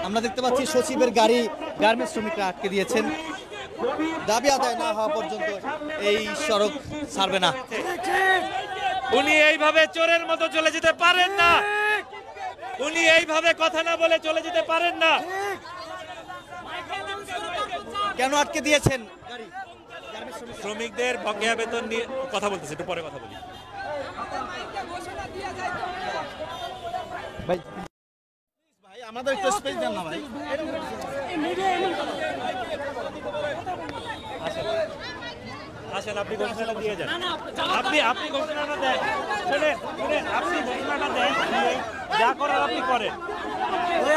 আমরা দেখতে পাচ্ছি সচিবের গাড়ি গার্মেন্টস শ্রমিকরা আটকে দিয়েছেন। দাবি আদায় না হওয়া পর্যন্ত এই সড়ক ছাড়বে না। উনি এইভাবে চোরের মতো চলে যেতে পারেন না। উনি এইভাবে কথা না বলে চলে যেতে পারেন না। কেন আটকে দিয়েছেন? শ্রমিকদের বকেয়া বেতন নিয়ে কথা বলতেছে, একটু পরে কথা বলি। ভাই ভাই আমাদের একটু স্পেস দেন না ভাই। আসেন, আপনি ঘোষণাটা দিয়ে যান। আপনি ঘোষণাটা দেন। শুনেন শুনেন, আপনি ঘোষণাটা দেন, যা করার আপনি করেন।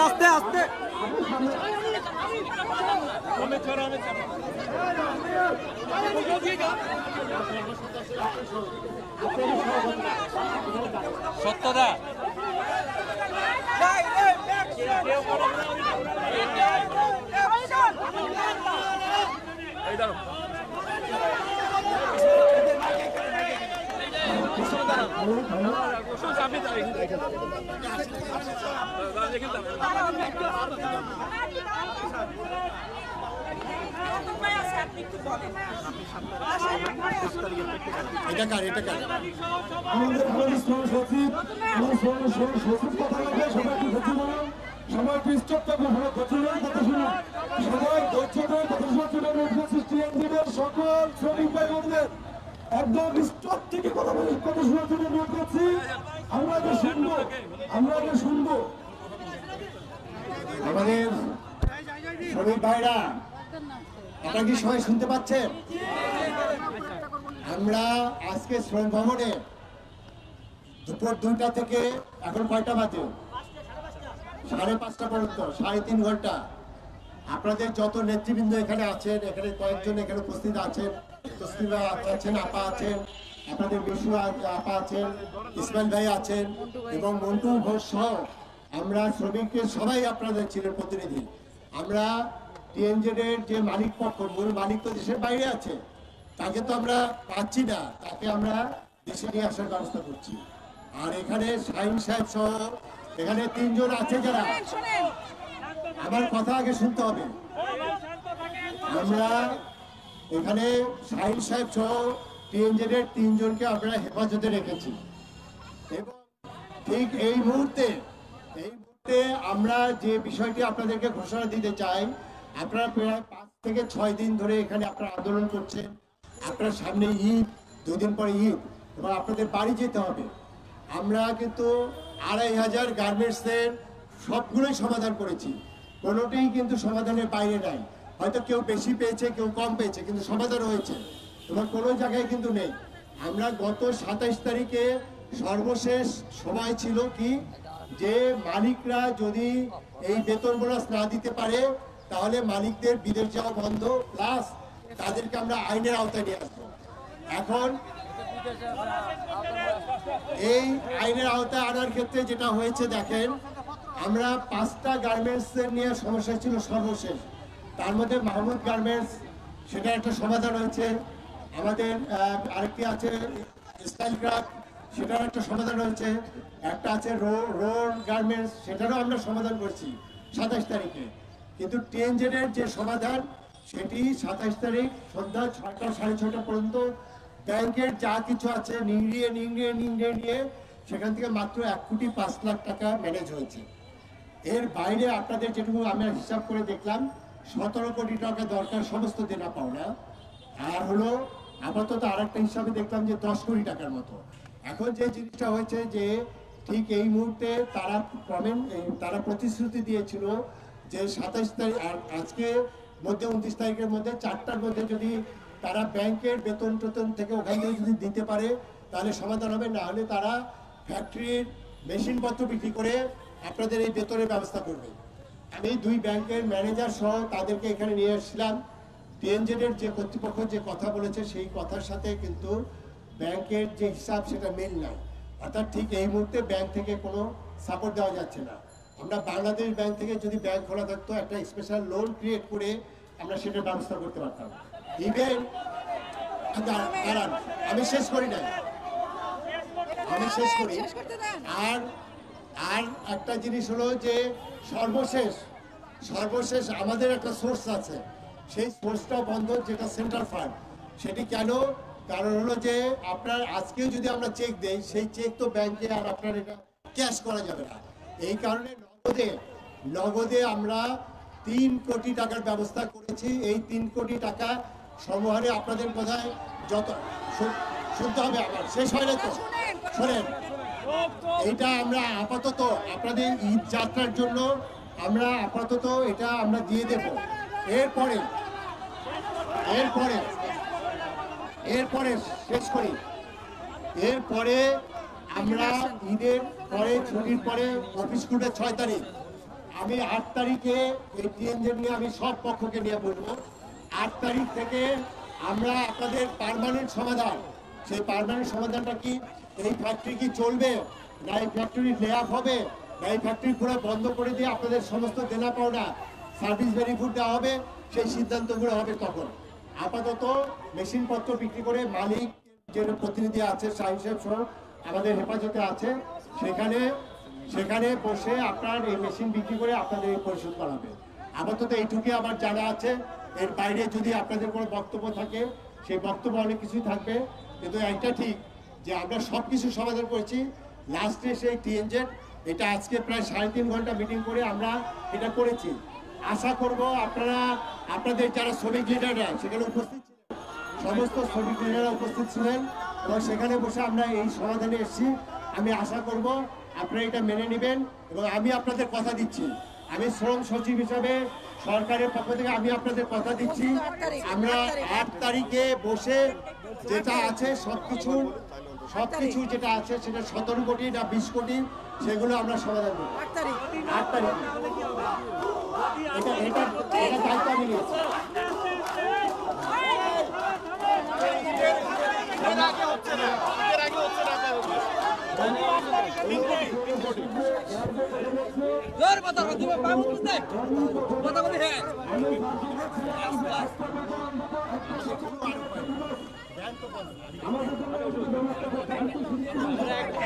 আস্তে আস্তে সত্যদা সকল শ্রমিক ভাই বোনদের একদম স্টপ থেকে কথা শোনার জন্য অনুরোধ করছি। আমরা আগে শুনবো আমাদের শ্রমিক ভাইরা, এটা কি সবাই শুনতে পাচ্ছেন? আমরা আজকে শ্রম ভবনে দুপুর 2টা থেকে এখন কয়টা বাজে? 5:30 পর্যন্ত 3.5 ঘন্টা আপনাদের যত নেতৃবৃন্দ এখানে আছেন, এখানে কয়েকজন এখানে উপস্থিত আছেন, তসলিমা আছেন, আপা আছেন, আপনাদের বিশু আপা আছেন, ইসমাইল ভাই আছেন এবং মন্টু ঘোষ সহ আমরা শ্রমিকের সবাই আপনাদের ছিলেন প্রতিনিধি। আমরা টিএনজেড এর যে মালিক পক্ষ, মূল মালিক তো দেশের বাইরে আছে, তাকে তো আমরা পাচ্ছি না, তাকে আমরা দেশে নিয়ে আসার ব্যবস্থা করছি। আর এখানে শাহিন সাহেব সহ এখানে 3 জন আছে যারা, আমার কথা আগে শুনতে হবে। আমরা এখানে শাহিন সাহেব সহ টিএনজেড এর 3 জনকে আমরা হেফাজতে রেখেছি এবং ঠিক এই মুহূর্তে আমরা যে বিষয়টি আপনাদেরকে ঘোষণা দিতে চাই, আপনারা প্রায় 5 থেকে 6 দিন ধরে এখানে আপনারা আন্দোলন করছেন। আপনার সামনে ঈদ, 2 দিন পরে ঈদ এবং আপনাদের বাড়ি যেতে হবে। আমরা কিন্তু 2500 গার্মেন্টসের সবগুলোই সমাধান করেছি, কোনোটাই কিন্তু সমাধানের বাইরে নাই। হয়তো কেউ বেশি পেয়েছে, কেউ কম পেয়েছে, কিন্তু সমাধান হয়েছে এবং কোনো জায়গায় কিন্তু নেই। আমরা গত 27 তারিখে সর্বশেষ সময় ছিল কি, যে মালিকরা যদি এই বেতন বোনাস না দিতে পারে তাহলে মালিকদের বিদেশ যাওয়া বন্ধ, প্লাস তাদেরকে আমরা আইনের আওতায় নিয়ে আসবো। এখন এই আইনের আওতায় আনার ক্ষেত্রে যেটা হয়েছে দেখেন, আমরা 5টা গার্মেন্টসের নিয়ে সমস্যা ছিল সর্বশেষ, তার মধ্যে মাহমুদ গার্মেন্টস, সেটা একটা সমাধান হয়েছে। আমাদের আরেকটি আছে স্টাইল ক্রাফট, সেটার একটা সমাধান হয়েছে। একটা আছে রোড গার্মেন্টস, সেটারও আমরা সমাধান করছি 27 তারিখে। কিন্তু টিএনজেড এর যে সমাধান, সেটি 27 তারিখ সন্ধ্যা 6টা 6:30 পর্যন্ত ব্যাংকের যা কিছু আছে নিয়ে সেখান থেকে মাত্র 1,05,00,000 টাকা ম্যানেজ হয়েছে। এর বাইরে আপনাদের যেটুকু আমরা হিসাব করে দেখলাম 17 কোটি টাকা দরকার সমস্ত দেনা পাওনা, আর হলো আপাতত আরেকটা হিসাবে দেখলাম যে 10 কোটি টাকার মতো। এখন যে জিনিসটা হয়েছে যে ঠিক এই মুহূর্তে তারা প্রতিশ্রুতি দিয়েছিল যে 27 তারিখ আর আজকে মধ্যে 29 তারিখের মধ্যে 4টার মধ্যে যদি তারা ব্যাংকের বেতন থেকে ওখান থেকে যদি দিতে পারে তাহলে সমাধান হবে, না হলে তারা ফ্যাক্টরির মেশিনপত্র বিক্রি করে আপনাদের এই বেতনের ব্যবস্থা করবে। আমি 2 ব্যাংকের ম্যানেজার সহ তাদেরকে এখানে নিয়ে এসেছিলাম। টিএনজেড এর যে কর্তৃপক্ষ যে কথা বলেছে সেই কথার সাথে কিন্তু ব্যাংকের যে হিসাব সেটা মিল নাই, অর্থাৎ ঠিক এই মুহূর্তে ব্যাংক থেকে কোনো সাপোর্ট দেওয়া যাচ্ছে না। আমরা বাংলাদেশ ব্যাংক থেকে যদি ব্যাংক খোলা থাকতো, একটা স্পেশাল লোন ক্রিয়েট করে আমরা সেটার ব্যবস্থা করতে পারতাম। ইভেন আমি শেষ করি। আর একটা জিনিস হলো যে সর্বশেষ সর্বশেষ আমাদের একটা সোর্স আছে, সেই সোর্সটা বন্ধ, যেটা সেন্ট্রাল ফান্ড। সেটি কেন? কারণ হলো যে আপনার আজকে যদি আমরা চেক দেই, সেই চেক তো ব্যাংকে আর আপনার এটা ক্যাশ করা যাবে না। এই কারণে নগদে আমরা 3 কোটি টাকার ব্যবস্থা করেছি। এই 3 কোটি টাকা সমহারে আপনাদের কোথায় যত শুনতে হবে, আবার শেষ হয় না তো, শোনেন, এটা আমরা আপাতত আপনাদের ঈদ যাত্রার জন্য আমরা আপাতত এটা আমরা দিয়ে দেব। এরপরে শেষ করি। এরপরে আমরা ঈদের পরে, ছুটির পরে, অফিস খুলবে 6 তারিখ। আমি 8 তারিখে এই টিএনজেড নিয়ে আমি সব পক্ষকে নিয়ে বলবো। 8 তারিখ থেকে আমরা আপনাদের পার্মানেন্ট সমাধান, সেই পার্মানেন্ট সমাধানটা কি, এই ফ্যাক্টরি কি চলবে, না এই ফ্যাক্টরি লে অফ হবে, না এই ফ্যাক্টরি পুরো বন্ধ করে দিয়ে আপনাদের সমস্ত দেনা পাওনা সার্ভিস বেনিফিট দেওয়া হবে, সেই সিদ্ধান্তগুলো হবে তখন। আপাতত মেশিনপত্র বিক্রি করে মালিক যে প্রতিনিধি আছে, শাহিন সাহেব সহ আমাদের হেফাজতে আছে, সেখানে বসে আপনার এই মেশিন বিক্রি করে আপনাদের এই পরিশোধ করাবে। আপাতত এইটুকুই আমার জানা আছে। এর বাইরে যদি আপনাদের কোনো বক্তব্য থাকে, সেই বক্তব্য অনেক কিছুই থাকবে, কিন্তু একটা ঠিক যে আমরা সব কিছু সমাধান করেছি। লাস্টে সেই টিএনজেড, এটা আজকে প্রায় 3.5 ঘন্টা মিটিং করে আমরা এটা করেছি। আশা করব আপনারা, আপনাদের যারা শ্রমিক লিডাররা সেখানে উপস্থিত ছিলেন, সমস্ত শ্রমিক লিডাররা উপস্থিত ছিলেন এবং সেখানে বসে আমরা এই সমাধানে এসেছি। আমি আশা করব আপনারা এটা মেনে নেবেন এবং আমি আপনাদের কথা দিচ্ছি, আমি শ্রম সচিব হিসাবে সরকারের পক্ষ থেকে আমি আপনাদের কথা দিচ্ছি, আমরা 8 তারিখে বসে যেটা আছে সবকিছু যেটা আছে সেটা 17 কোটি না 20 কোটি, সেগুলো আমরা সমাধান করব। 8 তারিখ এটা দায়িত্ব আমি নিয়েছি।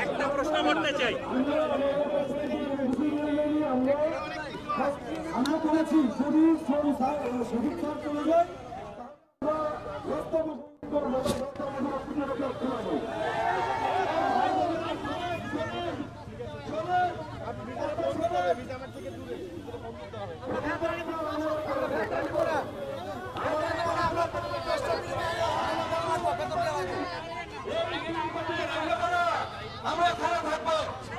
একটা প্রশ্ন করতে চাই, আমরা করেছি যদি শহীদ স্যার চলে যায় আমরা এখানে থাকবো,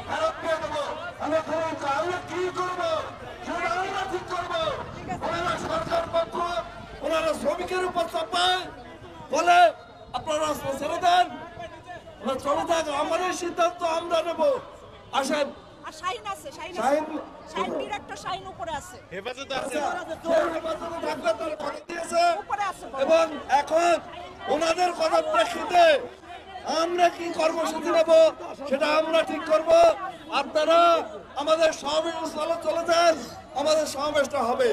ফেরত দিয়ে দেবো, আমরা কি করবো সেটা আমরা ঠিক করবো। ওনারা সরকার পক্ষ, ওনারা শ্রমিকের উপর চাপায় বলে আপনারা রাস্তা ছেড়ে দেন, ওরা চলে যাক, আমাদের সিদ্ধান্ত আমরা নেবো। আসেন, শাহিন আছে, শাহিন ডিরেক্টর শাহিন উপরে আছে, হেফাজতে আছে, উপরে আছে। এবং এখন ওনাদের কথার প্রেক্ষিতে আমরা কি কর্মসূচি নেব সেটা আমরা ঠিক করব। আপনারা আমাদের সমাবেশ স্থলে চলে যান, আমাদের সমাবেশটা হবে।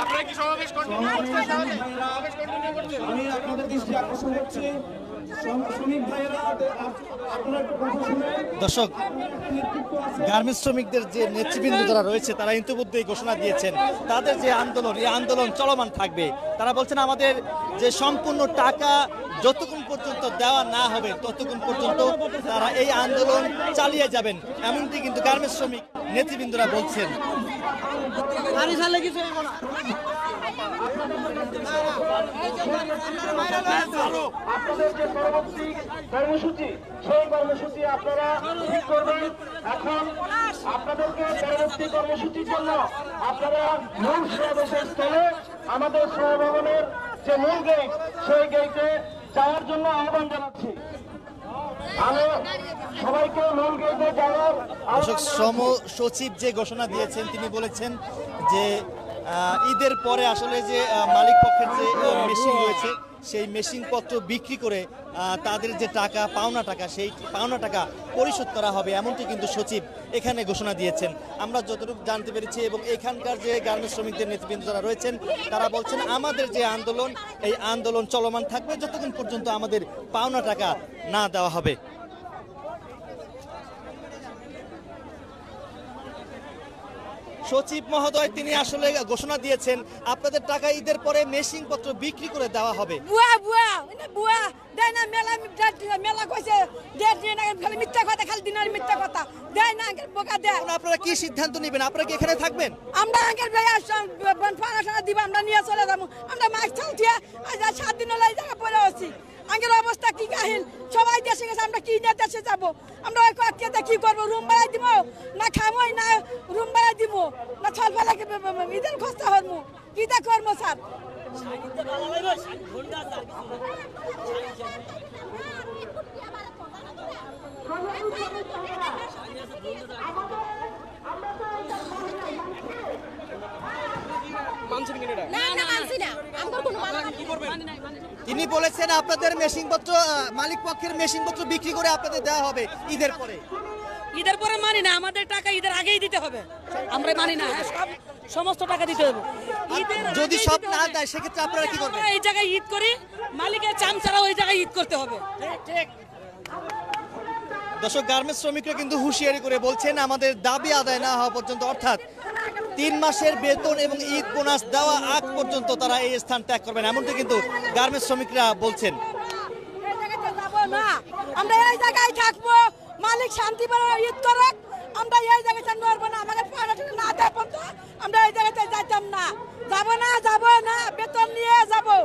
আপনারা কি সমাবেশ কন্টিনিউ করছেন? আমি আপনাদের দৃষ্টি আকর্ষণ করছি, শ্রমিক ভাইয়েরা আপনারা একটু কথা শুনেন। দর্শক, গার্মেন্টস শ্রমিকদের যে নেতৃবৃন্দ যারা রয়েছে তারা ইতিমধ্যেই ঘোষণা দিয়েছেন তাদের যে আন্দোলন, এই আন্দোলন চলমান থাকবে। তারা বলছেন আমাদের যে সম্পূর্ণ টাকা যতক্ষণ পর্যন্ত দেওয়া না হবে ততক্ষণ পর্যন্ত তারা এই আন্দোলন চালিয়ে যাবেন, এমনটি কিন্তু গার্মেন্টস শ্রমিক নেতৃবৃন্দরা বলছেন। আপনাদের যে পরবর্তী কর্মসূচি, সেই কর্মসূচি আপনারা ঠিক করবেন। এখন আপনাদেরকে পরবর্তী কর্মসূচির জন্য আপনারা মূল সমাবেশের স্থলে আমাদের সমাবেশের যে মূল গেট, সেই গেটে যাওয়ার জন্য আহ্বান জানাচ্ছি। আমি সবাইকে মূল গেটে যাওয়ার দর্শক, শ্রম সচিব যে ঘোষণা দিয়েছেন তিনি বলেছেন যে ঈদের পরে আসলে যে মালিক পক্ষের যে মেশিন রয়েছে সেই মেশিনপত্র বিক্রি করে তাদের যে টাকা, পাওনা টাকা, সেই পাওনা টাকা পরিশোধ করা হবে, এমনটি কিন্তু সচিব এখানে ঘোষণা দিয়েছেন। আমরা যতটুকু জানতে পেরেছি এবং এখানকার যে গার্মেন্টস শ্রমিকদের নেতৃবৃন্দ যারা রয়েছেন তারা বলছেন আমাদের যে আন্দোলন, এই আন্দোলন চলমান থাকবে যতক্ষণ পর্যন্ত আমাদের পাওনা টাকা না দেওয়া হবে। সচিব মহোদয় তিনি আসলে ঘোষণা দিয়েছেন আপনাদের টাকা ঈদের পরে মেশিং পত্র বিক্রি করে দেওয়া হবে। বুয়া বুয়া মানে বুয়া দেয় না মেলা মেলা কইছে দেড় দিন আগে খালি মিথ্যা কথা খালি দিনের মিথ্যা কথা দেয় না আঙ্কেল বোকা দেয়। এখন আপনারা কি সিদ্ধান্ত নেবেন? আপনারা কি এখানে থাকবেন? আমরা আঙ্কেল ভাই পড়াশোনা দিব আমরা নিয়ে চলে যাবো। আমরা মাছ চালছিয়া আজ 7 দিন হলো এই জায়গা পড়ে আছি। আঙ্কেল অবস্থা কি কাহিল সবাই দেশে গেছে আমরা কি নিয়ে দেশে যাবো? আমরা ওই কয়েকটা কি করবো? রুম ভাড়া দিব না খামোই না রুম ভাড়া দিব না ছল ফেলা ঈদের খরচা হরমু কিটা করবো স্যার? তিনি বলেছেন আপনাদের মেশিং পত্র মালিক পক্ষের মেশিং পত্র বিক্রি করে আপনাদের দেওয়া হবে ঈদের পরে। ঈদের পরে মানি না, আমাদের টাকা ঈদের আগেই দিতে হবে। আমরা মানি না, সমস্ত টাকা দিতে হবে। যদি সব না দেয় সেক্ষেত্রে আপনারা কি করবেন? এই জায়গায় ঈদ করি, মালিকের চামচারা ওই জায়গায় ঈদ করতে হবে। দর্শক, গার্মেন্টস শ্রমিকরা কিন্তু হুঁশিয়ারি করে বলছেন আমাদের দাবি আদায় না হওয়া পর্যন্ত, অর্থাৎ 3 মাসের বেতন এবং ঈদ বোনাস দেওয়া আগ পর্যন্ত তারা এই স্থান ত্যাগ করবেন, এমনটা কিন্তু গার্মেন্টস শ্রমিকরা বলছেন। আমরা এই জায়গায় থাকবো, মালিক শান্তি ঈদ করুক, আমরা এই জায়গায় নড়বো না। আমাদের পড়াশোনা না দেওয়া পর্যন্ত আমরা এই জায়গাতে যাইতাম না, যাবো না বেতন নিয়ে যাবো।